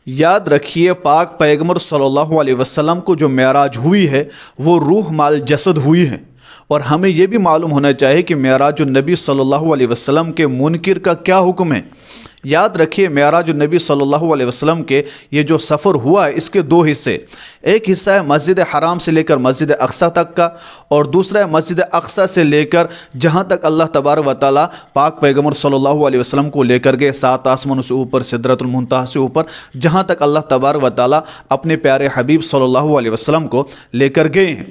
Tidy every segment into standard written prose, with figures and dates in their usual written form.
یاد رکھیے پاک پیغمبر صلی اللہ علیہ وسلم کو جو معراج ہوئی ہے وہ روح مال جسد ہوئی ہے، اور ہمیں یہ بھی معلوم ہونا چاہیے کہ معراج النبی صلی اللہ علیہ وسلم کے منکر کا کیا حکم ہے۔ یاد رکھیے معراج النبی صلی اللہ علیہ وسلم کے یہ جو سفر ہوا ہے اس کے دو حصے، ایک حصہ ہے مسجد حرام سے لے کر مسجد اقصی تک کا، اور دوسرا ہے مسجد اقصی سے لے کر جہاں تک اللہ تبارک و تعالیٰ پاک پیغمبر صلی اللہ علیہ وسلم کو لے کر گئے، 7 آسمانوں سے اوپر سدرۃ المنتہا سے اوپر، جہاں تک اللہ تبارک و تعالیٰ اپنے پیارے حبیب صلی اللہ علیہ وسلم کو لے کر گئے ہیں۔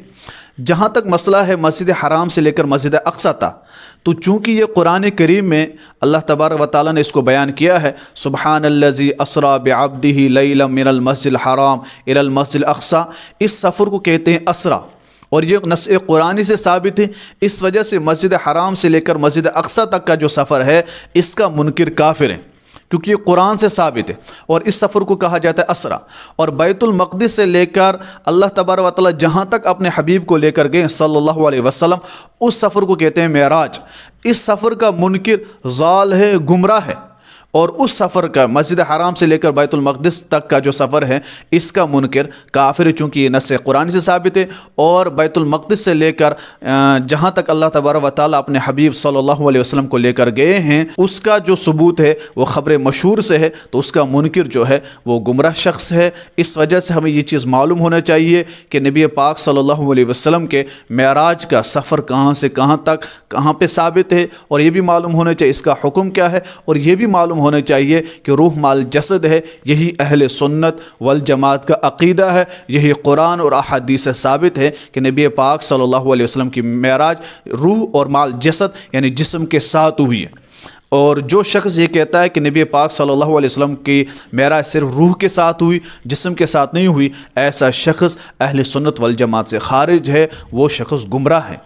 جہاں تک مسئلہ ہے مسجد حرام سے لے کر مسجد اقصی تک، تو چونکہ یہ قرآن کریم میں اللہ تبارک و تعالیٰ نے اس کو بیان کیا ہے، سبحان الذی اسریٰ بعبدہ لیلا من المسجد الحرام الی المسجد الاقصی، اس سفر کو کہتے ہیں اسریٰ، اور یہ نص قرآنی سے ثابت ہے۔ اس وجہ سے مسجد حرام سے لے کر مسجد اقصی تک کا جو سفر ہے اس کا منکر کافر ہے، کیونکہ یہ قرآن سے ثابت ہے، اور اس سفر کو کہا جاتا ہے اسریٰ۔ اور بیت المقدس سے لے کر اللہ تبارک و تعالیٰ جہاں تک اپنے حبیب کو لے کر گئے صلی اللہ علیہ وسلم، اس سفر کو کہتے ہیں معراج۔ اس سفر کا منکر ضال ہے، گمراہ ہے، اور اس سفر کا مسجد حرام سے لے کر بیت المقدس تک کا جو سفر ہے اس کا منکر کافر ہے، چونکہ یہ نص قرآن سے ثابت ہے، اور بیت المقدس سے لے کر جہاں تک اللہ تبارک و تعالیٰ اپنے حبیب صلی اللہ علیہ وسلم کو لے کر گئے ہیں اس کا جو ثبوت ہے وہ خبر مشہور سے ہے، تو اس کا منکر جو ہے وہ گمراہ شخص ہے۔ اس وجہ سے ہمیں یہ چیز معلوم ہونا چاہیے کہ نبی پاک صلی اللہ علیہ وسلم کے معراج کا سفر کہاں سے کہاں تک کہاں پہ ثابت ہے، اور یہ بھی معلوم ہونا چاہیے اس کا حکم کیا ہے، اور یہ بھی معلوم ہونا چاہیے کہ روح مال جسد ہے۔ یہی اہل سنت والجماعت کا عقیدہ ہے، یہی قرآن اور احادیث سے ثابت ہے کہ نبی پاک صلی اللہ علیہ وسلم کی معراج روح اور مال جسد یعنی جسم کے ساتھ ہوئی ہے۔ اور جو شخص یہ کہتا ہے کہ نبی پاک صلی اللہ علیہ وسلم کی معراج صرف روح کے ساتھ ہوئی، جسم کے ساتھ نہیں ہوئی، ایسا شخص اہل سنت والجماعت سے خارج ہے، وہ شخص گمراہ ہے۔